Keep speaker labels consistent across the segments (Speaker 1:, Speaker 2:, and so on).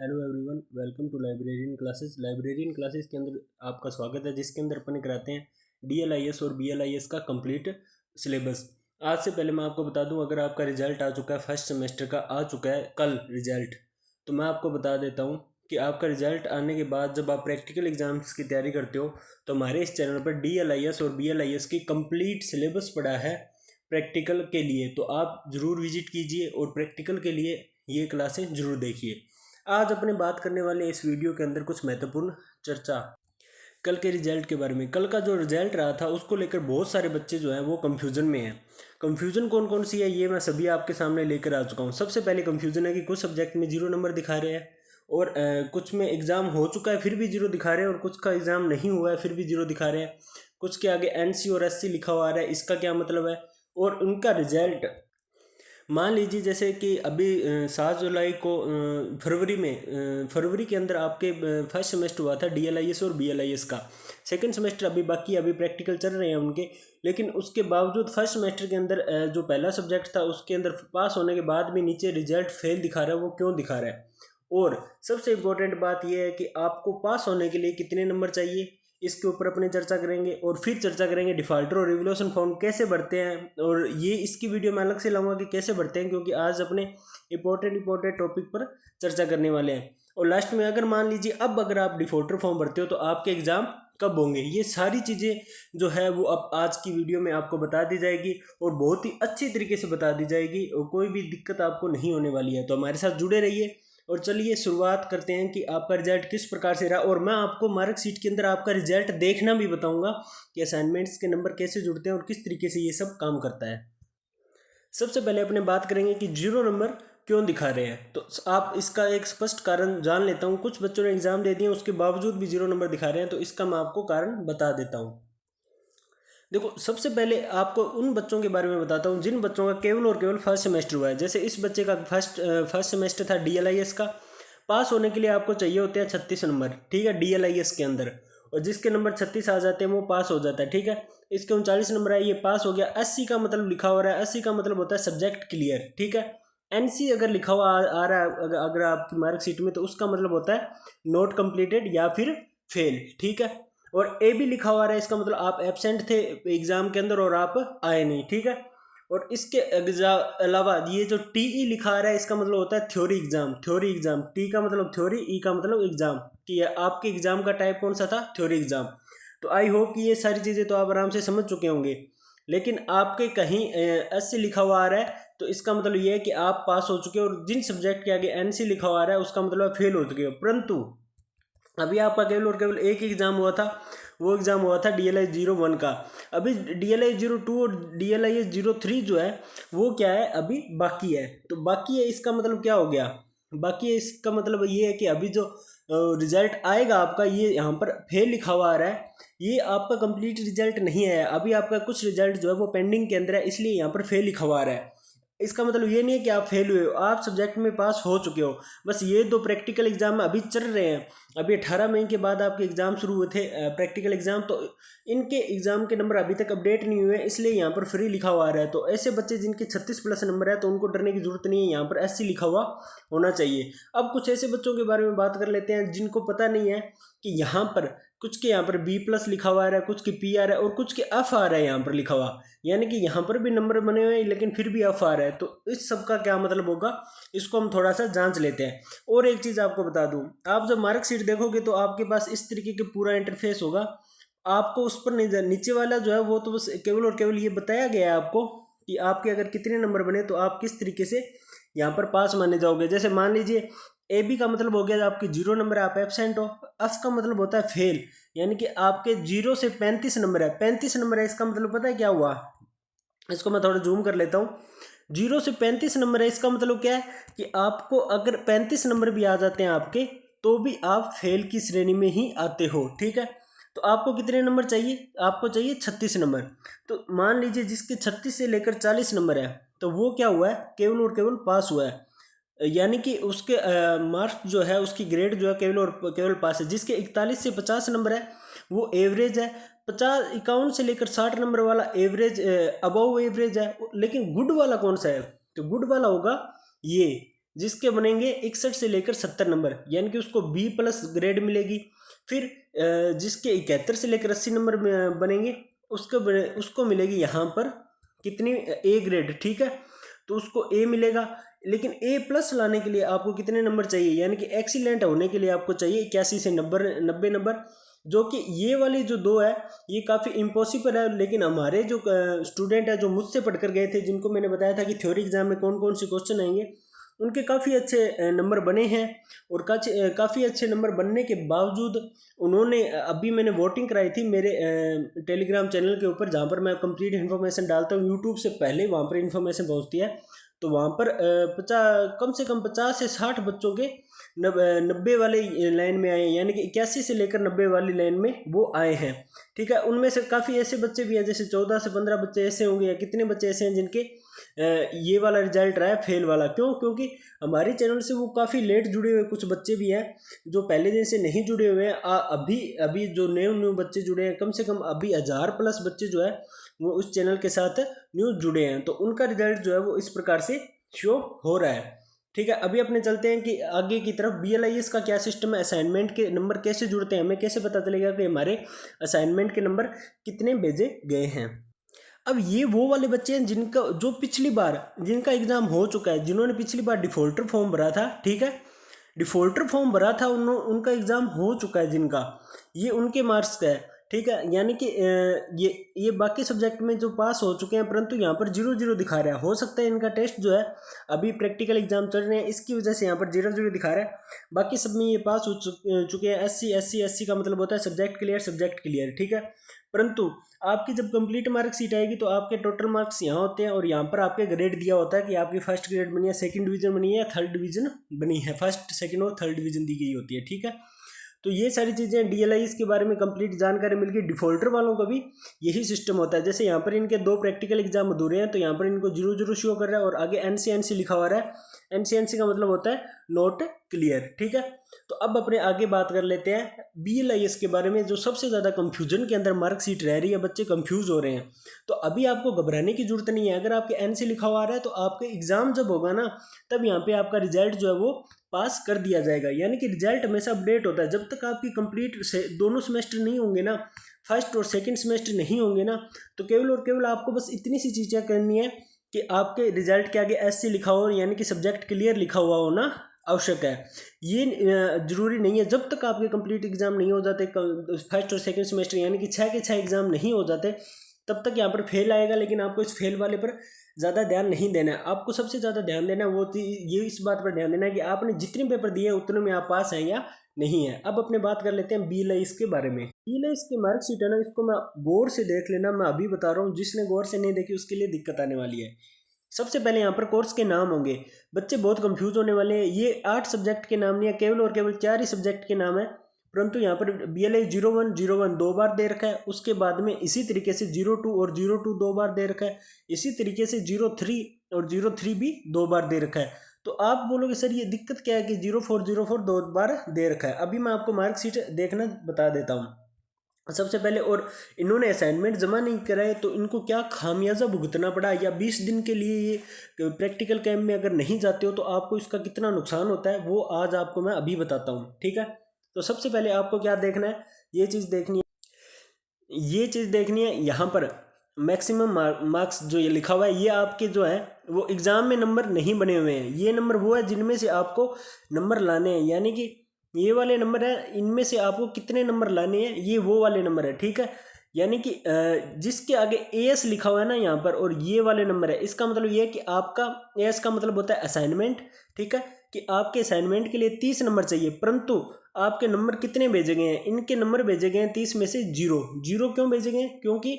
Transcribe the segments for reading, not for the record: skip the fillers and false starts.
Speaker 1: Hello everyone, welcome to librarian classes. Librarian classes के अंदर आपका स्वागत है, जिसके अंदर अपन कराते हैं डीएलआईएस और बीएलआईएस का कंप्लीट सिलेबस। आज से पहले मैं आपको बता दूं, अगर आपका रिजल्ट आ चुका है, फर्स्ट सेमेस्टर का आ चुका है कल रिजल्ट, तो मैं आपको बता देता हूं कि आपका रिजल्ट आने के बाद जब आप प्रैक्टिकल एग्जाम्स की तैयारी करते हो तो हमारे इस चैनल पर डीएलआईएस और बीएलआईएस की कंप्लीट सिलेबस पड़ा है प्रैक्टिकल के लिए। तो आप ज़रूर विजिट कीजिए और प्रैक्टिकल के लिए ये क्लासें ज़रूर देखिए। आज अपने बात करने वाले इस वीडियो के अंदर कुछ महत्वपूर्ण चर्चा कल के रिजल्ट के बारे में। कल का जो रिजल्ट रहा था उसको लेकर बहुत सारे बच्चे जो हैं वो कंफ्यूजन में हैं। कंफ्यूजन कौन कौन सी है ये मैं सभी आपके सामने लेकर आ चुका हूँ। सबसे पहले कंफ्यूजन है कि कुछ सब्जेक्ट में 0 नंबर दिखा रहे हैं और कुछ में एग्ज़ाम हो चुका है फिर भी 0 दिखा रहे हैं, और कुछ का एग्ज़ाम नहीं हुआ है फिर भी 0 दिखा रहे हैं। कुछ के आगे NC और SC लिखा हुआ आ रहा है, इसका क्या मतलब है? और उनका रिजल्ट मान लीजिए जैसे कि अभी 7 जुलाई को फरवरी के अंदर आपके फर्स्ट सेमेस्टर हुआ था डीएलआईएस और बीएलआईएस का। सेकंड सेमेस्टर अभी बाकी, अभी प्रैक्टिकल चल रहे हैं उनके। लेकिन उसके बावजूद फर्स्ट सेमेस्टर के अंदर जो पहला सब्जेक्ट था उसके अंदर पास होने के बाद भी नीचे रिजल्ट फेल दिखा रहा है। वो क्यों दिखा रहा है? और सबसे इम्पोर्टेंट बात यह है कि आपको पास होने के लिए कितने नंबर चाहिए, इसके ऊपर अपने चर्चा करेंगे। और फिर चर्चा करेंगे डिफ़ॉल्टर और रिवोल्यूशन फॉर्म कैसे बढ़ते हैं, और ये इसकी वीडियो मैं अलग से लाऊंगा कि कैसे बढ़ते हैं, क्योंकि आज अपने इंपॉर्टेंट टॉपिक पर चर्चा करने वाले हैं। और लास्ट में अगर मान लीजिए अब अगर आप डिफ़ॉल्टर फॉर्म भरते हो तो आपके एग्ज़ाम कब होंगे, ये सारी चीज़ें जो है वो अब आज की वीडियो में आपको बता दी जाएगी और बहुत ही अच्छी तरीके से बता दी जाएगी, और कोई भी दिक्कत आपको नहीं होने वाली है। तो हमारे साथ जुड़े रहिए और चलिए शुरुआत करते हैं कि आपका रिजल्ट किस प्रकार से रहा। और मैं आपको मार्कशीट के अंदर आपका रिजल्ट देखना भी बताऊंगा कि असाइनमेंट्स के नंबर कैसे जुड़ते हैं और किस तरीके से ये सब काम करता है। सबसे पहले अपने बात करेंगे कि 0 नंबर क्यों दिखा रहे हैं। तो आप इसका एक स्पष्ट कारण जान लेता हूँ। कुछ बच्चों ने एग्जाम दे दिए उसके बावजूद भी 0 नंबर दिखा रहे हैं, तो इसका मैं आपको कारण बता देता हूँ। देखो, सबसे पहले आपको उन बच्चों के बारे में बताता हूँ जिन बच्चों का केवल और केवल फर्स्ट सेमेस्टर हुआ है। जैसे इस बच्चे का फर्स्ट सेमेस्टर था डीएलआईएस का। पास होने के लिए आपको चाहिए होते हैं 36 नंबर, ठीक है, डीएलआईएस के अंदर। और जिसके नंबर 36 आ जाते हैं वो पास हो जाता है, ठीक है। इसके 39 नंबर आए, ये पास हो गया। 80 का मतलब लिखा हो रहा है, 80 का मतलब होता है सब्जेक्ट क्लियर, ठीक है। NC अगर लिखा हुआ आ रहा है अगर आपकी मार्कशीट में, तो उसका मतलब होता है नॉट कंप्लीटेड या फिर फेल, ठीक है। और ए भी लिखा हुआ है, इसका मतलब आप एब्सेंट थे एग्जाम के अंदर और आप आए नहीं, ठीक है। और इसके अलावा ये जो TE लिखा आ रहा है, इसका मतलब होता है theory exam. Theory exam, T का मतलब थ्योरी, E का मतलब एग्जाम, कि आपके एग्जाम का टाइप कौन सा था? Theory exam. तो आई होप कि ये सारी चीज़ें तो आप आराम से समझ चुके होंगे। लेकिन आपके कहीं SC लिखा हुआ आ रहा है, तो इसका मतलब ये है कि आप पास हो चुके हो। और जिन सब्जेक्ट के आगे NC लिखा हुआ आ रहा है उसका मतलब फेल हो चुके हो। परंतु अभी आपका केवल और केवल एक ही एग्ज़ाम हुआ था, वो एग्ज़ाम हुआ था DLI-01 का। अभी DLI-02 और DLI-03 जो है वो क्या है, अभी बाकी है। तो बाकी है इसका मतलब क्या हो गया? बाकी है इसका मतलब ये है कि अभी जो रिजल्ट आएगा आपका, ये यहाँ पर फेल लिखा हुआ आ रहा है, ये आपका कंप्लीट रिजल्ट नहीं आया। अभी आपका कुछ रिजल्ट जो है वो पेंडिंग के अंदर है, इसलिए यहाँ पर फेल लिखा हुआ आ रहा है। इसका मतलब ये नहीं है कि आप फेल हुए हो, आप सब्जेक्ट में पास हो चुके हो। बस ये दो प्रैक्टिकल एग्जाम अभी चल रहे हैं। अभी 18 मई के बाद आपके एग्जाम शुरू हुए थे, प्रैक्टिकल एग्जाम। तो इनके एग्जाम के नंबर अभी तक अपडेट नहीं हुए, इसलिए यहाँ पर फ्री लिखा हुआ आ रहा है। तो ऐसे बच्चे जिनके 36+ नंबर है तो उनको डरने की जरूरत नहीं है, यहाँ पर SC लिखा हुआ होना चाहिए। अब कुछ ऐसे बच्चों के बारे में बात कर लेते हैं जिनको पता नहीं है कि यहाँ पर कुछ के यहाँ पर B+ लिखा हुआ आ रहा है, कुछ के P आ रहा है और कुछ के F आ रहा है यहाँ पर लिखा हुआ। यानी कि यहाँ पर भी नंबर बने हुए हैं लेकिन फिर भी F आ रहा है। तो इस सब का क्या मतलब होगा, इसको हम थोड़ा सा जांच लेते हैं। और एक चीज़ आपको बता दूं, आप जब मार्कशीट देखोगे तो आपके पास इस तरीके के पूरा इंटरफेस होगा। आपको उस पर नहीं, नीचे वाला जो है वो तो बस केवल और केवल ये बताया गया है आपको कि आपके अगर कितने नंबर बने तो आप किस तरीके से यहाँ पर पास माने जाओगे। जैसे मान लीजिए AB का मतलब हो गया आपकी 0 नंबर, आप एबसेंट हो। F का मतलब होता है फेल, यानी कि आपके 0 से 35 नंबर है। 35 नंबर है, इसका मतलब पता है क्या हुआ? इसको मैं थोड़ा जूम कर लेता हूँ। 0 से 35 नंबर है, इसका मतलब क्या है कि आपको अगर 35 नंबर भी आ जाते हैं आपके, तो भी आप फेल की श्रेणी में ही आते हो, ठीक है। तो आपको कितने नंबर चाहिए? आपको चाहिए 36 नंबर। तो मान लीजिए जिसके 36 से लेकर 40 नंबर है, तो वो क्या हुआ है? केवल और केवल पास हुआ है। यानी कि उसके मार्क्स जो है, उसकी ग्रेड जो है केवल और केवल पास है। जिसके 41 से 50 नंबर है वो एवरेज है। 51 से लेकर 60 नंबर वाला एवरेज, अबव एवरेज है। लेकिन गुड वाला कौन सा है? तो गुड वाला होगा ये, जिसके बनेंगे 61 से लेकर 70 नंबर, यानी कि उसको B+ ग्रेड मिलेगी। फिर जिसके 71 से लेकर 80 नंबर बनेंगे उसको मिलेगी यहाँ पर कितनी, A ग्रेड, ठीक है। तो उसको A मिलेगा। लेकिन A+ लाने के लिए आपको कितने नंबर चाहिए, यानी कि एक्सीलेंट होने के लिए आपको चाहिए 81 से 90 नंबर, जो कि ये वाली जो दो है ये काफ़ी इम्पॉसिबल है। लेकिन हमारे जो स्टूडेंट है जो मुझसे पढ़कर गए थे, जिनको मैंने बताया था कि थ्योरी एग्जाम में कौन कौन से क्वेश्चन आएंगे, उनके काफ़ी अच्छे नंबर बने हैं। और काफ़ी अच्छे नंबर बनने के बावजूद उन्होंने, अभी मैंने वोटिंग कराई थी मेरे टेलीग्राम चैनल के ऊपर, जहाँ पर मैं कंप्लीट इन्फॉर्मेशन डालता हूँ, यूट्यूब से पहले वहाँ पर इन्फॉर्मेशन पहुँचती है। तो वहाँ पर कम से कम 50 से 60 बच्चों के 90 वाले लाइन में आए हैं, यानी कि 81 से लेकर 90 वाली लाइन में वो आए हैं, ठीक है। उनमें से काफ़ी ऐसे बच्चे भी हैं, जैसे 14 से 15 बच्चे ऐसे होंगे, या कितने बच्चे ऐसे हैं जिनके ये वाला रिजल्ट रहा है फेल वाला। क्यों? क्योंकि हमारे चैनल से वो काफ़ी लेट जुड़े हुए कुछ बच्चे भी हैं जो पहले दिन से नहीं जुड़े हुए हैं। अभी जो न्यू बच्चे जुड़े हैं, कम से कम अभी 1000+ बच्चे जो है वो उस चैनल के साथ न्यू जुड़े हैं। तो उनका रिजल्ट जो है वो इस प्रकार से शो हो रहा है, ठीक है। अभी अपने चलते हैं कि आगे की तरफ BLIS का क्या सिस्टम है, असाइनमेंट के नंबर कैसे जुड़ते हैं, हमें कैसे पता चलेगा कि हमारे असाइनमेंट के नंबर कितने भेजे गए हैं। अब ये वो वाले बच्चे हैं जिनका जो पिछली बार जिनका एग्ज़ाम हो चुका है, जिन्होंने पिछली बार डिफ़ॉल्टर फॉर्म भरा था, ठीक है, डिफ़ॉल्टर फॉर्म भरा था, उनका एग्ज़ाम हो चुका है जिनका, ये उनके मार्क्स का है, ठीक है। यानी कि ये बाकी सब्जेक्ट में जो पास हो चुके हैं, परंतु यहाँ पर 0 दिखा रहा है। हो सकता है इनका टेस्ट जो है, अभी प्रैक्टिकल एग्जाम चल रहे हैं, इसकी वजह से यहाँ पर 0 दिखा रहा है। बाकी सब में ये पास हो चुके हैं। SC का मतलब होता है सब्जेक्ट क्लियर, ठीक है। परंतु आपकी जब कंप्लीट मार्कशीट आएगी तो आपके टोटल मार्क्स यहाँ होते हैं, और यहाँ पर आपके ग्रेड दिया होता है कि आपकी फर्स्ट ग्रेड बनी है, सेकंड डिवीजन बनी है, या थर्ड डिवीजन बनी है। फर्स्ट, सेकंड और थर्ड डिवीजन दी गई होती है, ठीक है। तो ये सारी चीज़ें DLIS के बारे में कंप्लीट जानकारी मिल गई। डिफ़ॉल्टर वालों का भी यही सिस्टम होता है। जैसे यहाँ पर इनके 2 प्रैक्टिकल एग्जाम अधूरे हैं, तो यहाँ पर इनको 0 शो कर रहा है, और आगे NC लिखा हुआ है। NC का मतलब होता है नॉट क्लियर, ठीक है। तो अब अपने आगे बात कर लेते हैं BLIS के बारे में, जो सबसे ज़्यादा कंफ्यूजन के अंदर मार्कशीट रह रही है, बच्चे कंफ्यूज हो रहे हैं। तो अभी आपको घबराने की जरूरत नहीं है। अगर आपके NC लिखा हुआ रहा है तो आपके एग्ज़ाम जब होगा ना, तब यहाँ पे आपका रिजल्ट जो है वो पास कर दिया जाएगा। यानी कि रिजल्ट हमेशा अपडेट होता है। जब तक आपकी कंप्लीट दोनों सेमेस्टर नहीं होंगे ना, फर्स्ट और सेकंड सेमेस्टर नहीं होंगे ना, तो केवल और केवल आपको बस इतनी सी चीज़ें करनी है कि आपके रिजल्ट के आगे SC लिखा हो, यानी कि सब्जेक्ट क्लियर लिखा हुआ होना आवश्यक है। ये जरूरी नहीं है, जब तक आपके कंप्लीट एग्जाम नहीं हो जाते, फर्स्ट और सेकंड सेमेस्टर यानी कि 6 के 6 एग्जाम नहीं हो जाते, तब तक यहाँ पर फेल आएगा। लेकिन आपको इस फेल वाले पर ज़्यादा ध्यान नहीं देना है। आपको सबसे ज़्यादा ध्यान देना है वो ये इस बात पर ध्यान देना है कि आपने जितने पेपर दिए उतने में आप पास हैं या नहीं है। अब अपने बात कर लेते हैं BLIS के बारे में। BLIS की मार्कशीट है ना, इसको मैं गौर से देख लेना, मैं अभी बता रहा हूँ। जिसने गौर से नहीं देखी उसके लिए दिक्कत आने वाली है। सबसे पहले यहाँ पर कोर्स के नाम होंगे, बच्चे बहुत कंफ्यूज होने वाले हैं। ये 8 सब्जेक्ट के नाम नहीं है, केवल और केवल 4 ही सब्जेक्ट के नाम है। परंतु यहाँ पर BLIS 01 2 बार दे रखा है। उसके बाद में इसी तरीके से 02 और 02 2 बार दे रखा है। इसी तरीके से 03 और 03 भी 2 बार दे रखा है। तो आप बोलोगे सर ये दिक्कत क्या है कि 04 2 बार दे रखा है। अभी मैं आपको मार्कशीट देखना बता देता हूँ। सबसे पहले, और इन्होंने असाइनमेंट जमा नहीं कराए तो इनको क्या खामियाजा भुगतना पड़ा, या 20 दिन के लिए ये प्रैक्टिकल कैंप में अगर नहीं जाते हो तो आपको इसका कितना नुकसान होता है, वो आज आपको मैं अभी बताता हूँ, ठीक है। तो सबसे पहले आपको क्या देखना है, ये चीज़ देखनी है। यहाँ पर मैक्सिमम मार्क्स जो ये लिखा हुआ है, ये आपके जो है वो एग्ज़ाम में नंबर नहीं बने हुए हैं। ये नंबर वो है जिनमें से आपको नंबर लाने हैं, यानी कि ये वाले नंबर है, इनमें से आपको कितने नंबर लाने हैं, ये वो वाले नंबर है, ठीक है। यानी कि जिसके आगे AS लिखा हुआ है ना यहाँ पर, और ये वाले नंबर है, इसका मतलब ये है कि आपका AS का मतलब होता है असाइनमेंट, ठीक है, कि आपके असाइनमेंट के लिए 30 नंबर चाहिए। परंतु आपके नंबर कितने भेजे गए हैं, इनके नंबर भेजे गए हैं 30 में से 0 क्यों भेजे गए हैं? क्योंकि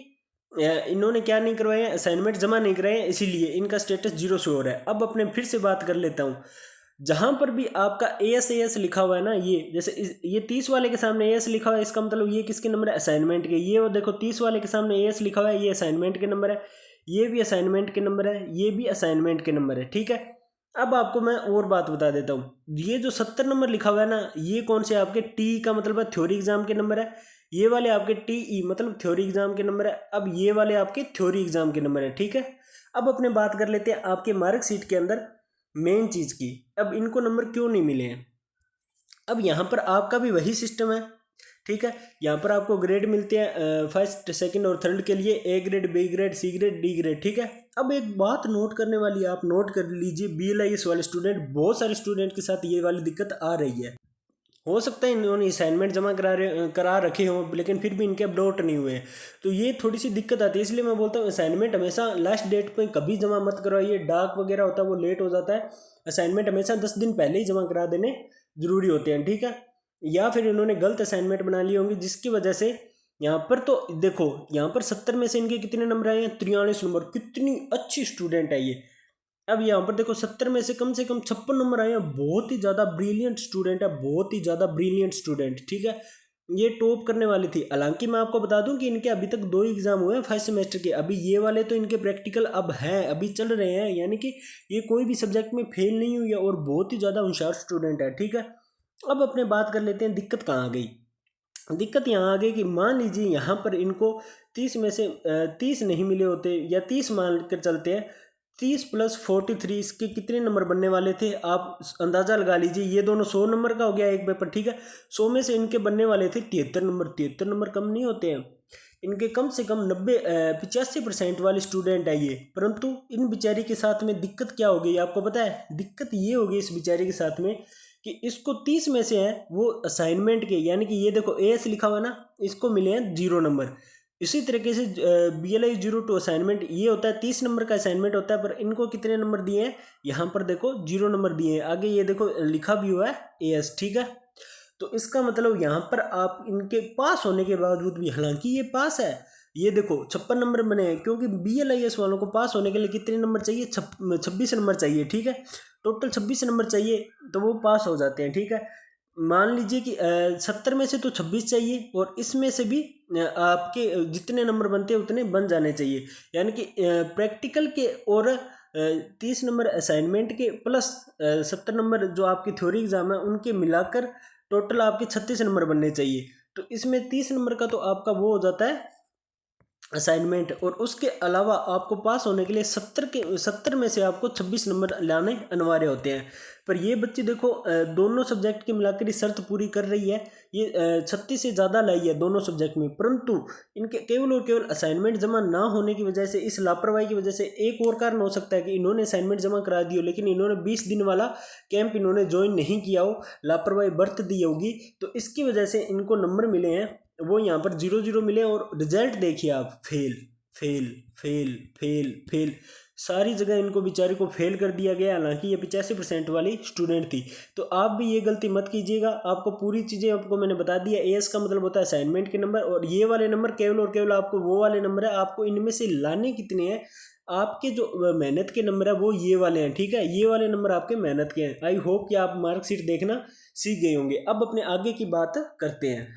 Speaker 1: इन्होंने क्या नहीं करवाए हैं, असाइनमेंट जमा नहीं कराए हैं, इसीलिए इनका स्टेटस 0 शो हो रहा है। अब अपने फिर से बात कर लेता हूँ। जहाँ पर भी आपका AS लिखा हुआ है ना, ये जैसे ये 30 वाले के सामने AS लिखा हुआ है, इसका मतलब ये किसके नंबर है, असाइनमेंट के। ये वो देखो 30 वाले के सामने AS लिखा हुआ है, ये असाइनमेंट के नंबर है। ये भी असाइनमेंट के नंबर है, ये भी असाइनमेंट के नंबर है, ठीक है। अब आपको मैं और बात बता देता हूँ। ये जो 70 नंबर लिखा हुआ है ना, ये कौन से आपके TE का मतलब है थ्योरी एग्जाम के नंबर है। ये वाले आपके TE मतलब थ्योरी एग्जाम के नंबर है। अब ये वाले आपके थ्योरी एग्जाम के नंबर है, ठीक है। अब अपने बात कर लेते हैं आपके मार्कशीट के अंदर मेन चीज़ की। अब इनको नंबर क्यों नहीं मिले हैं? अब यहाँ पर आपका भी वही सिस्टम है, ठीक है। यहाँ पर आपको ग्रेड मिलते हैं फर्स्ट सेकंड और थर्ड के लिए, A grade, B grade, C grade, D grade, ठीक है। अब एक बात नोट करने वाली है, आप नोट कर लीजिए, BLIS वाले स्टूडेंट, बहुत सारे स्टूडेंट के साथ ये वाली दिक्कत आ रही है। हो सकता है इन्होंने असाइनमेंट जमा करा रखे हों, लेकिन फिर भी इनके अपलोड नहीं हुए हैं, तो ये थोड़ी सी दिक्कत आती है। इसलिए मैं बोलता हूँ असाइनमेंट हमेशा लास्ट डेट पे कभी जमा मत करवाइए, डाक वगैरह होता है वो लेट हो जाता है। असाइनमेंट हमेशा 10 दिन पहले ही जमा करा देने ज़रूरी होते हैं, ठीक है। या फिर इन्होंने गलत असाइनमेंट बना लिए होंगे, जिसकी वजह से यहाँ पर तो देखो, यहाँ पर 70 में से इनके कितने नंबर आए हैं? 43 नंबर। कितनी अच्छी स्टूडेंट है ये। अब यहाँ पर देखो 70 में से कम 56 नंबर आए हैं। बहुत ही ज़्यादा ब्रिलियंट स्टूडेंट है, बहुत ही ज़्यादा ब्रिलियंट स्टूडेंट, ठीक है। ये टॉप करने वाली थी। हालांकि मैं आपको बता दूं कि इनके अभी तक 2 एग्जाम हुए हैं फर्स्ट सेमेस्टर के। अभी ये वाले तो इनके प्रैक्टिकल अब हैं, अभी चल रहे हैं, यानी कि ये कोई भी सब्जेक्ट में फेल नहीं हुई है और बहुत ही ज़्यादा होशियार स्टूडेंट है, ठीक है। अब अपने बात कर लेते हैं दिक्कत कहाँ आ गई। दिक्कत यहाँ आ गई कि मान लीजिए यहाँ पर इनको 30 में से 30 नहीं मिले होते, या 30 मान कर चलते हैं, 30 + 43 इसके कितने नंबर बनने वाले थे? आप अंदाज़ा लगा लीजिए। ये दोनों 100 नंबर का हो गया एक पेपर, ठीक है। 100 में से इनके बनने वाले थे 73 नंबर। 73 नंबर कम नहीं होते हैं इनके, कम से कम 85% वाले स्टूडेंट है ये। परंतु इन बेचारी के साथ में दिक्कत क्या हो गई आपको पता है? दिक्कत ये हो गई इस बेचारी के साथ में कि इसको 30 में से हैं वो असाइनमेंट के, यानी कि ये देखो AS लिखा हुआ ना, इसको मिले हैं 0 नंबर। इसी तरीके से BLI 02 असाइनमेंट ये होता है 30 नंबर का असाइनमेंट होता है, पर इनको कितने नंबर दिए हैं? यहाँ पर देखो 0 नंबर दिए हैं। आगे ये देखो लिखा भी हुआ है AS, ठीक है। तो इसका मतलब यहाँ पर आप इनके पास होने के बावजूद भी, हालांकि ये पास है, ये देखो 56 नंबर बने हैं, क्योंकि BLIS वालों को पास होने के लिए कितने नंबर चाहिए? 26 नंबर चाहिए, ठीक है। टोटल 26 नंबर चाहिए तो वो पास हो जाते हैं, ठीक है। मान लीजिए कि 70 में से तो 26 चाहिए, और इसमें से भी आपके जितने नंबर बनते हैं उतने बन जाने चाहिए, यानी कि प्रैक्टिकल के और 30 नंबर असाइनमेंट के प्लस 70 नंबर जो आपकी थ्योरी एग्जाम है उनके मिलाकर टोटल आपके 36 नंबर बनने चाहिए। तो इसमें 30 नंबर का तो आपका वो हो जाता है असाइनमेंट, और उसके अलावा आपको पास होने के लिए 70 में से आपको 26 नंबर लाने अनिवार्य होते हैं। पर ये बच्ची देखो दोनों सब्जेक्ट के मिलाकर ही शर्त पूरी कर रही है, ये 36 से ज़्यादा लाई है दोनों सब्जेक्ट में, परंतु इनके केवल और केवल असाइनमेंट जमा ना होने की वजह से, इस लापरवाही की वजह से, एक और कारण हो सकता है कि इन्होंने असाइनमेंट जमा करा दी हो, लेकिन इन्होंने 20 दिन वाला कैंप इन्होंने ज्वाइन नहीं किया हो, लापरवाही बरत दी होगी, तो इसकी वजह से इनको नंबर मिले हैं वो यहाँ पर 0 मिले। और रिजल्ट देखिए आप, fail fail fail fail fail, सारी जगह इनको बेचारे को फेल कर दिया गया। हालांकि ये 85% वाली स्टूडेंट थी। तो आप भी ये गलती मत कीजिएगा। आपको पूरी चीज़ें आपको मैंने बता दिया। AS का मतलब होता है असाइनमेंट के नंबर, और ये वाले नंबर केवल और केवल आपको वो वाले नंबर है। आपको इनमें से लाने कितने हैं? आपके जो मेहनत के नंबर है वो ये वाले हैं, ठीक है। ये वाले नंबर आपके मेहनत के हैं। आई होप कि आप मार्कशीट देखना सीख गए होंगे। अब अपने आगे की बात करते हैं।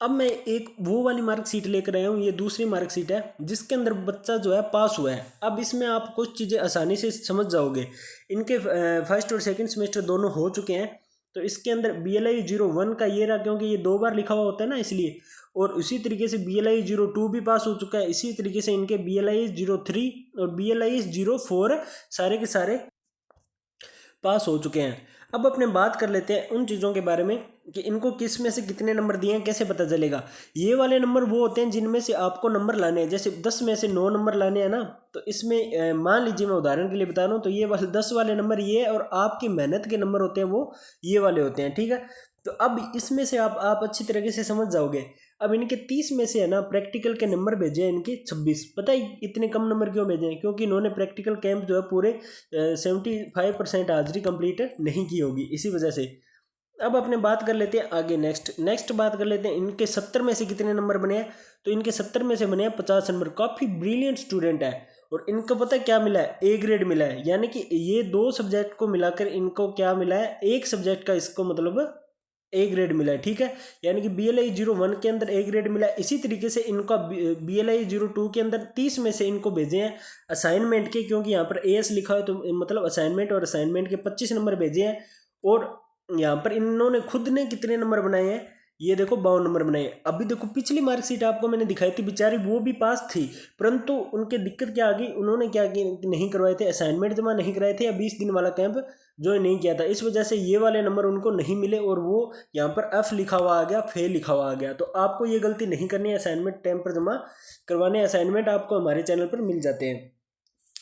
Speaker 1: अब मैं एक वो वाली मार्कशीट लेकर आया हूँ, ये दूसरी मार्कशीट है जिसके अंदर बच्चा जो है पास हुआ है। अब इसमें आप कुछ चीज़ें आसानी से समझ जाओगे। इनके फर्स्ट और सेकंड सेमेस्टर दोनों हो चुके हैं। तो इसके अंदर BLI 01 का ये रहा, क्योंकि ये 2 बार लिखा हुआ होता है ना, इसलिए। और उसी तरीके से BLI 02 भी पास हो चुका है। इसी तरीके से इनके BLI 03 और BLI 04 सारे के सारे पास हो चुके हैं। अब अपने बात कर लेते हैं उन चीज़ों के बारे में कि इनको किस में से कितने नंबर दिए हैं, कैसे पता चलेगा। ये वाले नंबर वो होते हैं जिनमें से आपको नंबर लाने हैं। जैसे 10 में से 9 नंबर लाने हैं ना, तो इसमें मान लीजिए मैं उदाहरण के लिए बता रहा हूँ, तो ये वाले 10 वाले नंबर ये है, और आपकी मेहनत के नंबर होते हैं वो ये वाले होते हैं, ठीक है। तो अब इसमें से आप अच्छी तरीके से समझ जाओगे। अब इनके 30 में से है ना प्रैक्टिकल के नंबर भेजे हैं इनके 26। पता है इतने कम नंबर क्यों भेजे हैं? क्योंकि इन्होंने प्रैक्टिकल कैंप जो है पूरे 75% हाजिरी कंप्लीट नहीं की होगी, इसी वजह से। अब अपने बात कर लेते हैं आगे, नेक्स्ट बात कर लेते हैं इनके 70 में से कितने नंबर बने हैं। तो इनके 70 में से बने हैं 50 नंबर। काफ़ी ब्रिलियंट स्टूडेंट है। और इनको पता है क्या मिला है? A ग्रेड मिला है। यानी कि ये 2 सब्जेक्ट को मिलाकर इनको क्या मिला है? एक सब्जेक्ट का इसको मतलब A ग्रेड मिला है, ठीक है। यानी कि BLI 01 के अंदर A ग्रेड मिला है। इसी तरीके से इनका BLI 02 के अंदर 30 में से इनको भेजे हैं असाइनमेंट के, क्योंकि यहाँ पर AS लिखा है, तो मतलब असाइनमेंट और असाइनमेंट के 25 नंबर भेजे हैं। और यहाँ पर इन्होंने खुद ने कितने नंबर बनाए हैं? ये देखो 52 नंबर बनाए। अभी देखो पिछली मार्कशीट आपको मैंने दिखाई थी, बेचारी वो भी पास थी, परंतु उनके दिक्कत क्या आ गई, उन्होंने क्या नहीं करवाए थे, असाइनमेंट जमा नहीं कराए थे या 20 दिन वाला कैंप ज्वाइन नहीं किया था, इस वजह से ये वाले नंबर उनको नहीं मिले और वो यहाँ पर एफ लिखा हुआ आ गया, फेल लिखा हुआ आ गया। तो आपको ये गलती नहीं करनी है, असाइनमेंट टाइम पर जमा करवाने, असाइनमेंट आपको हमारे चैनल पर मिल जाते हैं।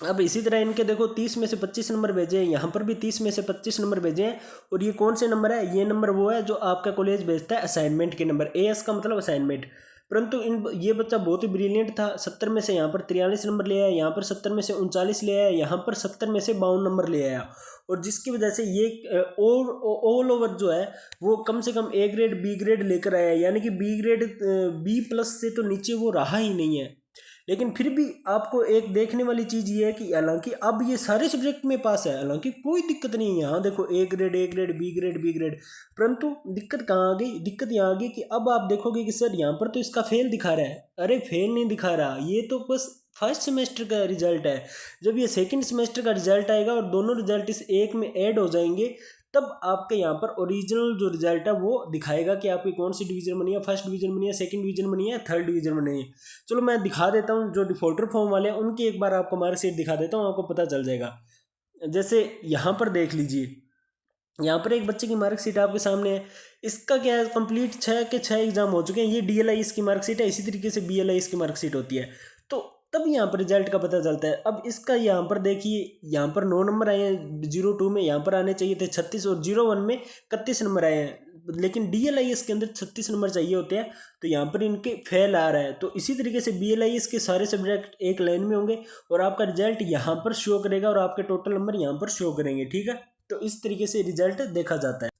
Speaker 1: अब इसी तरह इनके देखो 30 में से 25 नंबर भेजे हैं, यहाँ पर भी 30 में से 25 नंबर भेजे हैं। और ये कौन से नंबर है, ये नंबर वो है जो आपका कॉलेज भेजता है असाइनमेंट के नंबर, एएस का मतलब असाइनमेंट। परंतु ये बच्चा बहुत ही ब्रिलियंट था, 70 में से यहाँ पर 43 नंबर ले आया, यहाँ पर 70 में से 39 ले आया, यहाँ पर 70 में से 52 नंबर ले आया। और जिसकी वजह से ये ऑल ओवर जो है वो कम से कम ए ग्रेड बी ग्रेड लेकर आया, यानी कि बी ग्रेड B+ से तो नीचे वो रहा ही नहीं है। लेकिन फिर भी आपको एक देखने वाली चीज़ ये है कि हालांकि अब ये सारे सब्जेक्ट में पास है, हालांकि कोई दिक्कत नहीं है, यहाँ देखो ए ग्रेड बी ग्रेड, परंतु दिक्कत कहाँ आ गई, दिक्कत यहाँ आ गई कि अब आप देखोगे कि सर यहाँ पर तो इसका फेल दिखा रहा है। अरे फेल नहीं दिखा रहा, ये तो बस फर्स्ट सेमेस्टर का रिजल्ट है। जब ये सेकंड सेमेस्टर का रिजल्ट आएगा और दोनों रिजल्ट इस एक में ऐड हो जाएंगे, तब आपके यहाँ पर ओरिजिनल जो रिजल्ट है वो दिखाएगा कि आपकी कौन सी डिवीजन बनी है, फर्स्ट डिवीजन बनी है, सेकंड डिवीजन बनी है, थर्ड डिवीजन बनी है। चलो मैं दिखा देता हूँ, जो डिफॉल्टर फॉर्म वाले हैं उनकी एक बार आपको मार्कशीट दिखा देता हूँ, आपको पता चल जाएगा। जैसे यहाँ पर देख लीजिए, यहाँ पर एक बच्चे की मार्कशीट आपके सामने है, इसका क्या है, कंप्लीट 6 एग्जाम हो चुके हैं, ये DLIS की मार्कशीट है, इसी तरीके से BLIS की मार्कशीट होती है। तो तब यहाँ पर रिजल्ट का पता चलता है। अब इसका यहाँ पर देखिए, यहाँ पर 9 नंबर आए हैं, 02 में यहाँ पर आने चाहिए थे 36 और 01 में 31 नंबर आए हैं, लेकिन DLIS के अंदर 36 नंबर चाहिए होते हैं, तो यहाँ पर इनके फेल आ रहा है। तो इसी तरीके से BLIS के सारे सब्जेक्ट एक लाइन में होंगे और आपका रिजल्ट यहाँ पर शो करेगा और आपके टोटल नंबर यहाँ पर शो करेंगे, ठीक है। तो इस तरीके से रिजल्ट देखा जाता है।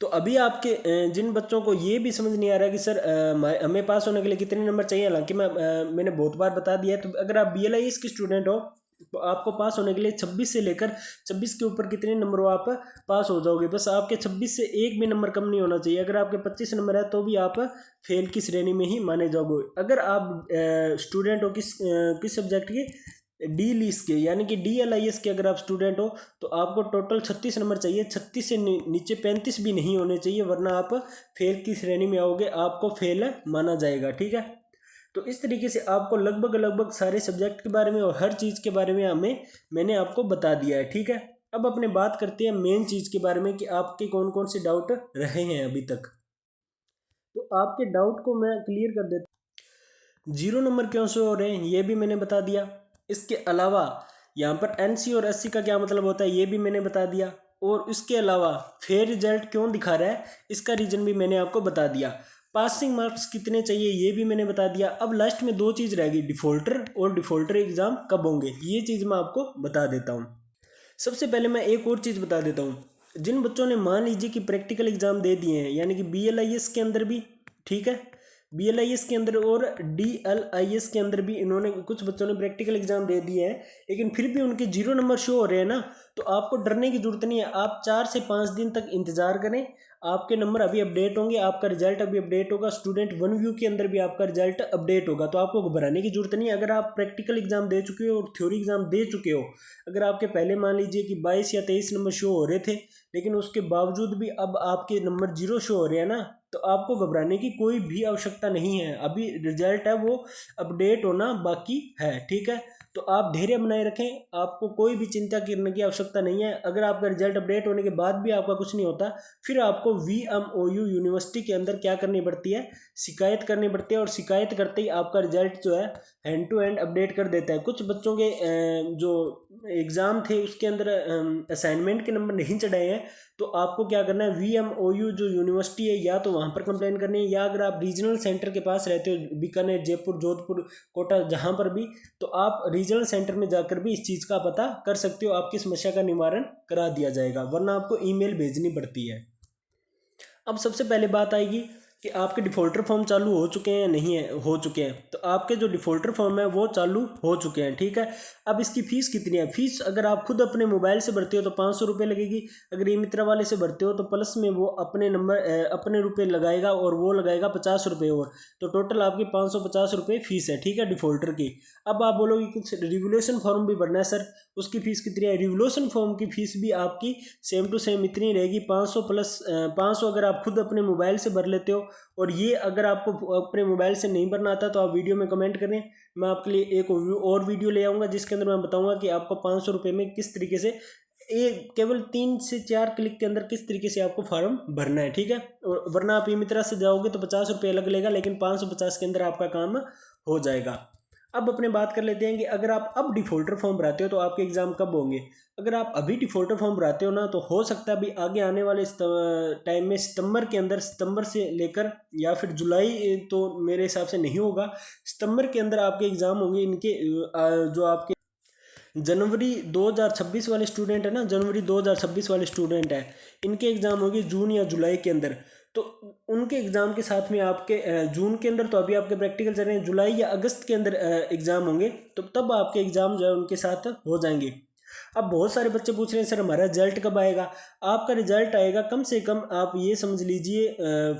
Speaker 1: तो अभी आपके जिन बच्चों को ये भी समझ नहीं आ रहा कि सर हमें पास होने के लिए कितने नंबर चाहिए, हालांकि मैंने बहुत बार बता दिया है। तो अगर आप BLIS के स्टूडेंट हो तो आपको पास होने के लिए 26 से लेकर 26 के ऊपर कितने नंबर हो आप पास हो जाओगे। बस आपके 26 से एक भी नंबर कम नहीं होना चाहिए। अगर आपके 25 नंबर है तो भी आप फेल की श्रेणी में ही माने जाओगे। अगर आप स्टूडेंट हो किस सब्जेक्ट के, DLIS के, यानी कि DLIS के अगर आप स्टूडेंट हो तो आपको टोटल 36 नंबर चाहिए, 36 से नीचे 35 भी नहीं होने चाहिए, वरना आप फेल की श्रेणी में आओगे, आपको फेल माना जाएगा, ठीक है। तो इस तरीके से आपको लगभग सारे सब्जेक्ट के बारे में और हर चीज़ के बारे में मैंने आपको बता दिया है, ठीक है। अब अपने बात करते हैं मेन चीज़ के बारे में कि आपके कौन कौन से डाउट रहे हैं अभी तक। तो आपके डाउट को मैं क्लियर कर देता हूँ। 0 नंबर क्यों से हो रहे हैं ये भी मैंने बता दिया। इसके अलावा यहाँ पर NC और SC का क्या मतलब होता है ये भी मैंने बता दिया। और इसके अलावा फेयर रिजल्ट क्यों दिखा रहा है इसका रीज़न भी मैंने आपको बता दिया। पासिंग मार्क्स कितने चाहिए ये भी मैंने बता दिया। अब लास्ट में 2 चीज़ रहेगी, डिफ़ॉल्टर और डिफ़ॉल्टर एग्ज़ाम कब होंगे, ये चीज़ मैं आपको बता देता हूँ। सबसे पहले मैं एक और चीज़ बता देता हूँ। जिन बच्चों ने मान लीजिए कि प्रैक्टिकल एग्ज़ाम दे दिए हैं, यानी कि BLIS के अंदर भी, ठीक है, BLIS के अंदर और DLIS के अंदर भी इन्होंने, कुछ बच्चों ने प्रैक्टिकल एग्जाम दे दिए हैं लेकिन फिर भी उनके 0 नंबर शो हो रहे हैं ना, तो आपको डरने की जरूरत नहीं है। आप 4 से 5 दिन तक इंतज़ार करें, आपके नंबर अभी अपडेट होंगे, आपका रिजल्ट अभी अपडेट होगा, स्टूडेंट 1 व्यू के अंदर भी आपका रिजल्ट अपडेट होगा। तो आपको घबराने की जरूरत नहीं है। अगर आप प्रैक्टिकल एग्जाम दे चुके हो और थ्योरी एग्जाम दे चुके हो, अगर आपके पहले मान लीजिए कि 22 या 23 नंबर शो हो रहे थे लेकिन उसके बावजूद भी अब आपके नंबर 0 शो हो रहे हैं ना, तो आपको घबराने की कोई भी आवश्यकता नहीं है। अभी रिजल्ट है वो अपडेट होना बाकी है, ठीक है। तो आप धैर्य बनाए रखें, आपको कोई भी चिंता करने की आवश्यकता नहीं है। अगर आपका रिजल्ट अपडेट होने के बाद भी आपका कुछ नहीं होता, फिर आपको VMOU यूनिवर्सिटी के अंदर क्या करनी पड़ती है, शिकायत करनी पड़ती है। और शिकायत करते ही आपका रिजल्ट जो है हैंड टू हैंड अपडेट कर देता है। कुछ बच्चों के जो एग्ज़ाम थे उसके अंदर असाइनमेंट के नंबर नहीं चढ़ाए हैं, तो आपको क्या करना है, VMOU जो यूनिवर्सिटी है या तो वहाँ पर कंप्लेन करनी है, या अगर आप रीजनल सेंटर के पास रहते हो, बीकानेर, जयपुर, जोधपुर, कोटा, जहाँ पर भी, तो आप रीजनल सेंटर में जाकर भी इस चीज़ का पता कर सकते हो, आपकी समस्या का निवारण करा दिया जाएगा, वरना आपको ईमेल भेजनी पड़ती है। अब सबसे पहले बात आएगी कि आपके डिफ़ॉल्टर फॉर्म चालू हो चुके हैं या नहीं है, हो चुके हैं। तो आपके जो डिफ़ॉल्टर फॉर्म है वो चालू हो चुके हैं, ठीक है। अब इसकी फ़ीस कितनी है, फ़ीस अगर आप खुद अपने मोबाइल से भरते हो तो 500 रुपये लगेगी। अगर ई मित्रा वाले से भरते हो तो प्लस में वो अपने रुपये लगाएगा और वो लगाएगा 50 रुपये और, तो टोटल आपकी 550 रुपये फ़ीस है, ठीक है, डिफ़ॉल्टर की। अब आप बोलोगे कुछ रिवोल्यूशन फॉर्म भी भरना है सर, उसकी फ़ीस कितनी है। रिवोल्यूशन फॉर्म की फ़ीस भी आपकी सेम टू सेम इतनी रहेगी, 500 प्लस 500 अगर आप खुद अपने मोबाइल से भर लेते हो और ये अगर आपको अपने मोबाइल से नहीं भरना आता तो आप वीडियो में कमेंट करें, मैं आपके लिए एक और वीडियो ले आऊँगा जिसके अंदर मैं बताऊँगा कि आपको 500 रुपये में किस तरीके से केवल 3 से 4 क्लिक के अंदर किस तरीके से आपको फॉर्म भरना है, ठीक है। और वरना आप ई-मित्रा से जाओगे तो 50 रुपये अलग लेगा, लेकिन 550 के अंदर आपका काम हो जाएगा। अब अपने बात कर लेते हैं कि अगर आप अब डिफ़ॉल्टर फॉर्म भराते हो तो आपके एग्ज़ाम कब होंगे। अगर आप अभी डिफ़ॉल्टर फॉर्म भराते हो ना तो हो सकता है अभी आगे आने वाले टाइम में सितंबर के अंदर, सितंबर से लेकर या फिर जुलाई तो मेरे हिसाब से नहीं होगा, सितंबर के अंदर आपके एग्ज़ाम होंगे। इनके जो आपके जनवरी 2026 वाले स्टूडेंट है ना, जनवरी 2026 वाले स्टूडेंट है, इनके एग्ज़ाम होंगे जून या जुलाई के अंदर। तो उनके एग्ज़ाम के साथ में आपके जून के अंदर तो अभी आपके प्रैक्टिकल चल रहे हैं, जुलाई या अगस्त के अंदर एग्ज़ाम होंगे, तो तब आपके एग्ज़ाम जो है उनके साथ हो जाएंगे। अब बहुत सारे बच्चे पूछ रहे हैं सर हमारा रिजल्ट कब आएगा। आपका रिजल्ट आएगा कम से कम आप ये समझ लीजिए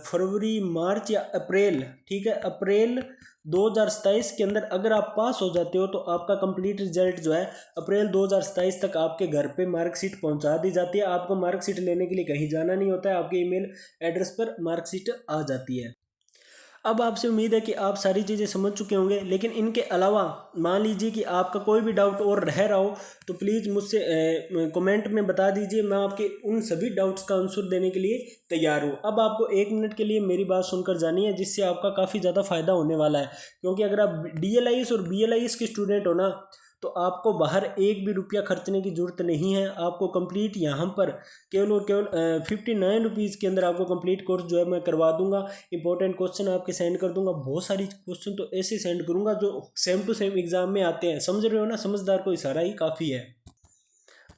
Speaker 1: फरवरी, मार्च या अप्रैल, ठीक है, अप्रैल 2027 के अंदर अगर आप पास हो जाते हो तो आपका कंप्लीट रिजल्ट जो है अप्रैल 2027 तक आपके घर पे मार्कशीट पहुंचा दी जाती है। आपको मार्कशीट लेने के लिए कहीं जाना नहीं होता है, आपके ईमेल एड्रेस पर मार्कशीट आ जाती है। अब आपसे उम्मीद है कि आप सारी चीज़ें समझ चुके होंगे, लेकिन इनके अलावा मान लीजिए कि आपका कोई भी डाउट और रह रहा हो तो प्लीज़ मुझसे कमेंट में बता दीजिए, मैं आपके उन सभी डाउट्स का आंसर देने के लिए तैयार हूँ। अब आपको 1 मिनट के लिए मेरी बात सुनकर जानी है, जिससे आपका काफ़ी ज़्यादा फ़ायदा होने वाला है। क्योंकि अगर आप DLIS और BLIS के स्टूडेंट हो ना तो आपको बाहर एक भी रुपया खर्चने की ज़रूरत नहीं है। आपको कंप्लीट यहाँ पर केवल और केवल 59 रुपीज़ के अंदर आपको कंप्लीट कोर्स जो है मैं करवा दूंगा। इंपॉर्टेंट क्वेश्चन आपके सेंड कर दूंगा, बहुत सारी क्वेश्चन तो ऐसे सेंड करूंगा जो सेम टू सेम एग्जाम में आते हैं। समझ रहे हो ना, समझदार को इशारा ही काफ़ी है।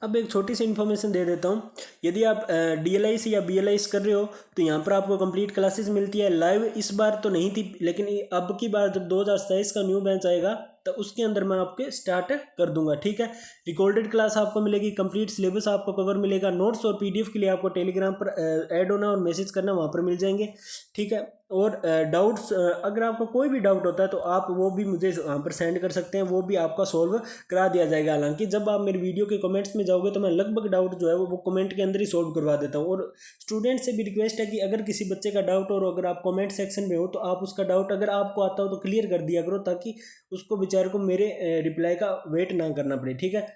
Speaker 1: अब एक छोटी सी इन्फॉर्मेशन दे देता हूँ, यदि आप DLIS या BLIS कर रहे हो तो यहाँ पर आपको कंप्लीट क्लासेस मिलती है लाइव। इस बार तो नहीं थी, लेकिन अब की बार जब 2027 का न्यू बैच आएगा तो उसके अंदर मैं आपके स्टार्ट कर दूंगा, ठीक है। रिकॉर्डेड क्लास आपको मिलेगी, कंप्लीट सिलेबस आपको कवर मिलेगा, नोट्स और PDF के लिए आपको टेलीग्राम पर ऐड होना और मैसेज करना, वहाँ पर मिल जाएंगे, ठीक है। और डाउट्स अगर आपको कोई भी डाउट होता है तो आप वो भी मुझे वहाँ पर सेंड कर सकते हैं, वो भी आपका सॉल्व करा दिया जाएगा। हालांकि जब आप मेरी वीडियो के कमेंट्स में जाओगे तो मैं लगभग डाउट जो है वो कमेंट के अंदर ही सॉल्व करवा देता हूँ। और स्टूडेंट से भी रिक्वेस्ट है कि अगर किसी बच्चे का डाउट और अगर आप कमेंट सेक्शन में हो तो आप उसका डाउट अगर आपको आता हो तो क्लियर कर दिया करो, ताकि उसको बेचारे को मेरे रिप्लाई का वेट ना करना पड़े, ठीक है।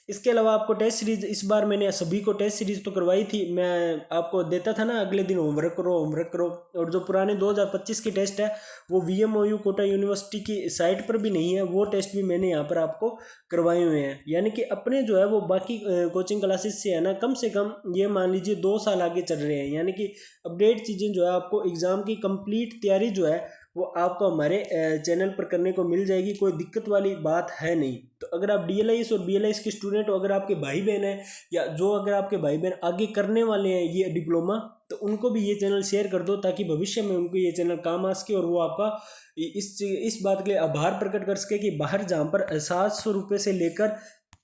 Speaker 1: इसके अलावा आपको टेस्ट सीरीज, इस बार मैंने सभी को टेस्ट सीरीज तो करवाई थी, मैं आपको देता था ना अगले दिन होमवर्क करो होमवर्क करो। और जो पुराने 2025 की टेस्ट है वो VMOU कोटा यूनिवर्सिटी की साइट पर भी नहीं है, वो टेस्ट भी मैंने यहाँ पर आपको करवाए हुए हैं। यानी कि अपने जो है वो बाकी कोचिंग क्लासेस से है ना, कम से कम ये मान लीजिए 2 साल आगे चल रहे हैं। यानी कि अपडेट चीज़ें जो है आपको एग्ज़ाम की कंप्लीट तैयारी जो है वो आपको हमारे चैनल पर करने को मिल जाएगी, कोई दिक्कत वाली बात है नहीं। तो अगर आप DLIS और BLIS के स्टूडेंट हो, अगर आपके भाई बहन हैं या जो अगर आपके भाई बहन आगे करने वाले हैं ये डिप्लोमा, तो उनको भी ये चैनल शेयर कर दो ताकि भविष्य में उनको ये चैनल काम आ सके और वो आपका इस बात के लिए आभार प्रकट कर सके कि बाहर जहाँ पर 700 रुपये से लेकर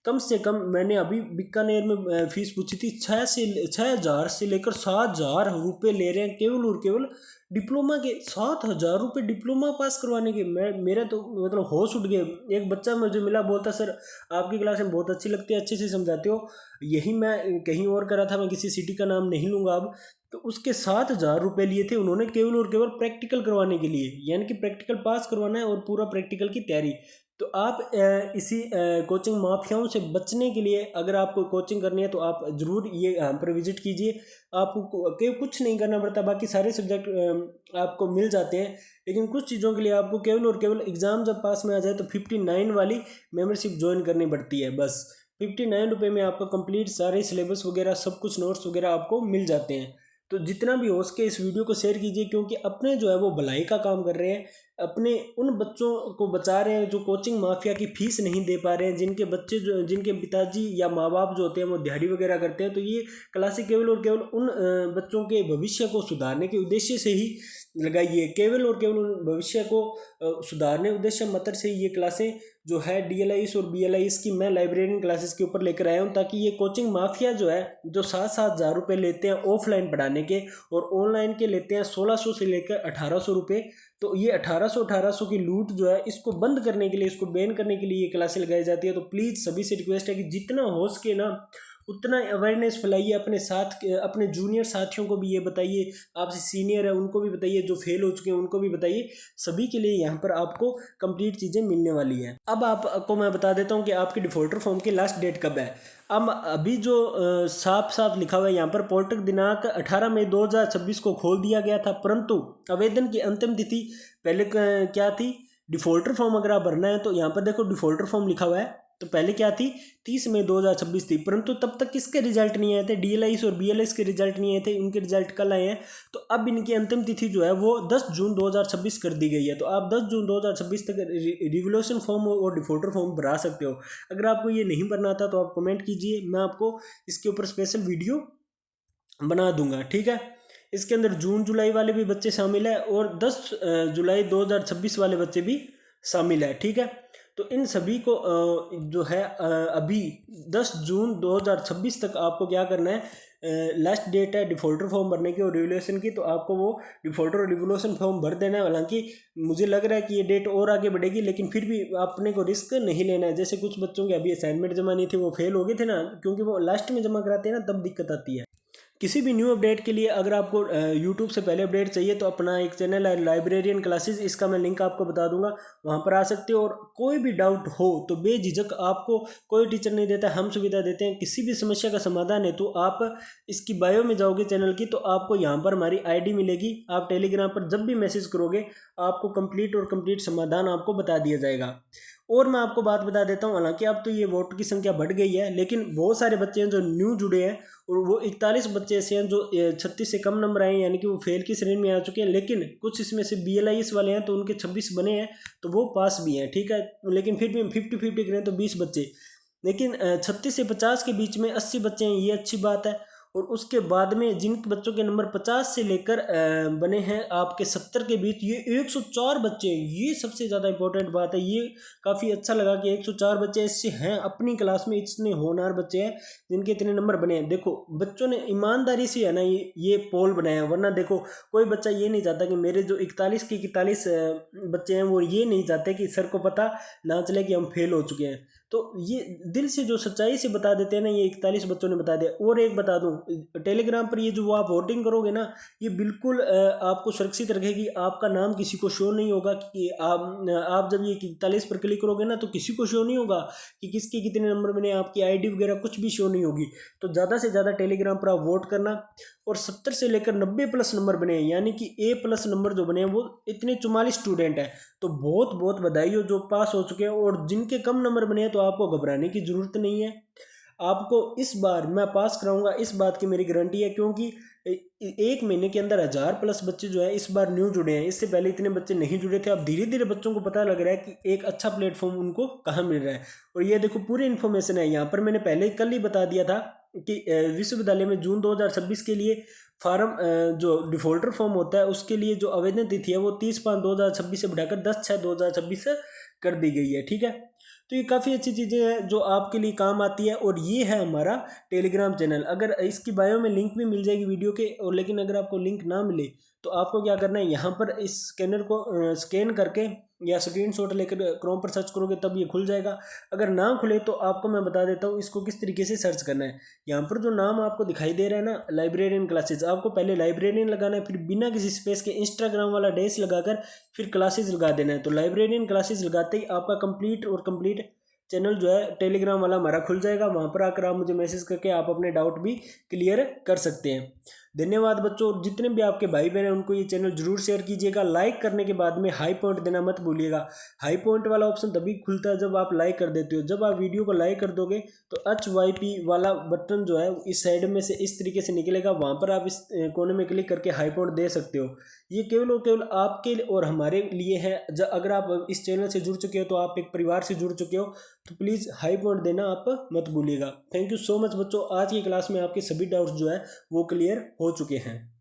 Speaker 1: कम से कम, मैंने अभी बीकानेर में फीस पूछी थी, 6,000 से लेकर 7,000 रुपये ले रहे हैं केवल और केवल डिप्लोमा के। 7,000 रुपये डिप्लोमा पास करवाने के। मेरा तो मतलब होश उठ गए। एक बच्चा मुझे मिला, बोलता सर आपकी क्लास में बहुत अच्छी लगती है, अच्छे से समझाते हो। यही मैं कहीं और करा था, मैं किसी सिटी का नाम नहीं लूँगा अब। तो उसके 7,000 रुपये लिए थे उन्होंने केवल और केवल प्रैक्टिकल करवाने के लिए, यानी कि प्रैक्टिकल पास करवाना है और पूरा प्रैक्टिकल की तैयारी। तो आप इसी कोचिंग माफियाओं से बचने के लिए अगर आपको कोचिंग करनी है तो आप ज़रूर ये यहाँ पर विजिट कीजिए। आपको कुछ नहीं करना पड़ता, बाकी सारे सब्जेक्ट आपको मिल जाते हैं, लेकिन कुछ चीज़ों के लिए आपको केवल और केवल एग्ज़ाम जब पास में आ जाए तो 59 वाली मेंबरशिप ज्वाइन करनी पड़ती है। बस 59 रुपये में आपका कंप्लीट सारे सिलेबस वगैरह सब कुछ नोट्स वगैरह आपको मिल जाते हैं। तो जितना भी हो सके इस वीडियो को शेयर कीजिए, क्योंकि अपने जो है वो भलाई का काम कर रहे हैं, अपने उन बच्चों को बचा रहे हैं जो कोचिंग माफिया की फीस नहीं दे पा रहे हैं, जिनके बच्चे जो, जिनके पिताजी या माँ बाप जो होते हैं वो दिहाड़ी वगैरह करते हैं। तो ये क्लासें केवल और केवल उन बच्चों के भविष्य को सुधारने के उद्देश्य से ही लगाइए, केवल और केवल उन भविष्य को सुधारने उद्देश्य मत से ये क्लासें जो है DLIS और BLIS की मैं लाइब्रेरियन क्लासेस के ऊपर लेकर आया हूँ, ताकि ये कोचिंग माफिया जो है जो 7,000 रुपये लेते हैं ऑफलाइन पढ़ाने के और ऑनलाइन के लेते हैं 1,600 से लेकर 1,800 रुपये, तो ये 1,800 की लूट जो है इसको बंद करने के लिए, इसको बैन करने के लिए ये क्लासें लगाई जाती है। तो प्लीज़ सभी से रिक्वेस्ट है कि जितना हो सके ना उतना अवेयरनेस फैलाइए अपने साथ, अपने जूनियर साथियों को भी ये बताइए, आपसे सीनियर है उनको भी बताइए, जो फेल हो चुके हैं उनको भी बताइए। सभी के लिए यहाँ पर आपको कंप्लीट चीज़ें मिलने वाली हैं। अब आपको मैं बता देता हूँ कि आपकी डिफ़ॉल्टर फॉर्म की लास्ट डेट कब है। अब अभी जो साफ साफ लिखा हुआ है यहाँ पर, पोर्टल दिनांक 18 मई 2026 को खोल दिया गया था, परंतु आवेदन की अंतिम तिथि पहले क्या थी, डिफ़ॉल्टर फॉर्म अगर आप भरना है तो यहाँ पर देखो डिफ़ॉल्टर फॉर्म लिखा हुआ है, तो पहले क्या थी 30 मई 2026 थी, परंतु तब तक किसके रिजल्ट नहीं आए थे, DLIS और BLS के रिजल्ट नहीं आए थे, इनके रिजल्ट कल आए हैं। तो अब इनकी अंतिम तिथि जो है वो 10 जून 2026 कर दी गई है। तो आप 10 जून 2026 तक रिवोल्यूशन फॉर्म और डिफॉल्टर फॉर्म भरा सकते हो। अगर आपको ये नहीं भरना था तो आप कमेंट कीजिए, मैं आपको इसके ऊपर स्पेशल वीडियो बना दूंगा, ठीक है। इसके अंदर जून जुलाई वाले भी बच्चे शामिल है और 10 जुलाई 2026 वाले बच्चे भी शामिल है, ठीक है। तो इन सभी को जो है अभी 10 जून 2026 तक आपको क्या करना है, लास्ट डेट है डिफ़ॉल्टर फॉर्म भरने की और रिवोल्यूशन की, तो आपको वो डिफ़ॉल्टर और रिवोल्यूशन फॉर्म भर देना है। हालांकि मुझे लग रहा है कि ये डेट और आगे बढ़ेगी, लेकिन फिर भी अपने को रिस्क नहीं लेना है। जैसे कुछ बच्चों के अभी असाइनमेंट जमा नहीं थे, वो फेल हो गए थे ना, क्योंकि वो लास्ट में जमा कराते हैं ना, तब दिक्कत आती है। किसी भी न्यू अपडेट के लिए अगर आपको यूट्यूब से पहले अपडेट चाहिए तो अपना एक चैनल है लाइब्रेरियन क्लासेस, इसका मैं लिंक आपको बता दूंगा, वहाँ पर आ सकते हो। और कोई भी डाउट हो तो बेझिझक, आपको कोई टीचर नहीं देता, हम सुविधा देते हैं। किसी भी समस्या का समाधान है तो आप इसकी बायो में जाओगे चैनल की, तो आपको यहाँ पर हमारी ID मिलेगी। आप टेलीग्राम पर जब भी मैसेज करोगे आपको कंप्लीट समाधान आपको बता दिया जाएगा। और मैं आपको बात बता देता हूँ, हालांकि अब तो ये वोट की संख्या बढ़ गई है, लेकिन बहुत सारे बच्चे हैं जो न्यू जुड़े हैं, और वो 41 बच्चे ऐसे हैं जो 36 से कम नंबर आए हैं, यानी कि वो फेल की श्रेणी में आ चुके हैं। लेकिन कुछ इसमें से BLIS वाले हैं तो उनके 26 बने हैं, तो वो पास भी हैं, ठीक है। लेकिन फिर भी हम 50-50 करें तो 20 बच्चे, लेकिन 36 से 50 के बीच में 80 बच्चे हैं, ये अच्छी बात है। और उसके बाद में जिन बच्चों के नंबर 50 से लेकर बने हैं आपके 70 के बीच, ये 104 बच्चे हैं। ये सबसे ज़्यादा इंपॉर्टेंट बात है, ये काफ़ी अच्छा लगा कि 104 बच्चे ऐसे हैं अपनी क्लास में, इतने होनहार बच्चे हैं जिनके इतने नंबर बने हैं। देखो बच्चों ने ईमानदारी से है ना ये पोल बनाया, वरना देखो कोई बच्चा ये नहीं चाहता कि मेरे जो 41 के 41 बच्चे हैं वो ये नहीं चाहते कि सर को पता ना चले कि हम फेल हो चुके हैं। तो ये दिल से जो सच्चाई से बता देते हैं ना, ये 41 बच्चों ने बता दिया। और एक बता दूं, टेलीग्राम पर ये जो आप वोटिंग करोगे ना, ये बिल्कुल आपको सुरक्षित रखेगी। आपका नाम किसी को शो नहीं होगा कि आप जब ये 41 पर क्लिक करोगे ना, तो किसी को शो नहीं होगा कि किसके कितने नंबर बने, आपकी ID वगैरह कुछ भी शो नहीं होगी। तो ज़्यादा से ज़्यादा टेलीग्राम पर आप वोट करना। और 70 से लेकर 90 प्लस नंबर बने हैं, यानी कि A+ नंबर जो बने हैं वो इतने 44 स्टूडेंट हैं। तो बहुत बहुत बधाई हो जो पास हो चुके हैं। और जिनके कम नंबर बने हैं तो आपको घबराने की ज़रूरत नहीं है, आपको इस बार मैं पास कराऊंगा, इस बात की मेरी गारंटी है। क्योंकि एक महीने के अंदर 1000+ बच्चे जो है इस बार न्यू जुड़े हैं, इससे पहले इतने बच्चे नहीं जुड़े थे। अब धीरे धीरे बच्चों को पता लग रहा है कि एक अच्छा प्लेटफॉर्म उनको कहाँ मिल रहा है। और ये देखो पूरी इन्फॉर्मेशन है यहाँ पर, मैंने पहले कल ही बता दिया था कि विश्वविद्यालय में जून 2026 के लिए फार्म जो डिफ़ॉल्टर फॉर्म होता है उसके लिए जो आवेदन तिथि है वो 30/5/2026 से बढ़ाकर 10/6/2026 कर दी गई है, ठीक है। तो ये काफ़ी अच्छी चीज़ें हैं जो आपके लिए काम आती है। और ये है हमारा टेलीग्राम चैनल, अगर इसकी बायो में लिंक भी मिल जाएगी वीडियो के, और लेकिन अगर आपको लिंक ना मिले तो आपको क्या करना है, यहाँ पर इस स्कैनर को स्कैन करके या स्क्रीनशॉट लेकर क्रोम पर सर्च करोगे तब ये खुल जाएगा। अगर ना खुले तो आपको मैं बता देता हूँ इसको किस तरीके से सर्च करना है। यहाँ पर जो नाम आपको दिखाई दे रहा है ना, लाइब्रेरियन क्लासेज, आपको पहले लाइब्रेरियन लगाना है, फिर बिना किसी स्पेस के इंस्टाग्राम वाला डैश लगाकर फिर क्लासेज लगा देना है। तो लाइब्रेरियन क्लासेज लगाते ही आपका कंप्लीट चैनल जो है टेलीग्राम वाला हमारा खुल जाएगा। वहाँ पर आकर आप मुझे मैसेज करके आप अपने डाउट भी क्लियर कर सकते हैं। धन्यवाद बच्चों। जितने भी आपके भाई बहन हैं उनको ये चैनल जरूर शेयर कीजिएगा। लाइक करने के बाद में हाई पॉइंट देना मत भूलिएगा। हाई पॉइंट वाला ऑप्शन तभी खुलता है जब आप लाइक कर देते हो। जब आप वीडियो को लाइक कर दोगे तो HYP वाला बटन जो है इस साइड में से इस तरीके से निकलेगा, वहाँ पर आप इस कोने में क्लिक करके हाई पॉइंट दे सकते हो। ये केवल और केवल आपके और हमारे लिए है। अगर आप इस चैनल से जुड़ चुके हो तो आप एक परिवार से जुड़ चुके हो, तो प्लीज़ हाई पॉइंट देना आप मत भूलिएगा। थैंक यू सो मच बच्चों। आज की क्लास में आपके सभी डाउट्स जो है वो क्लियर हो चुके हैं।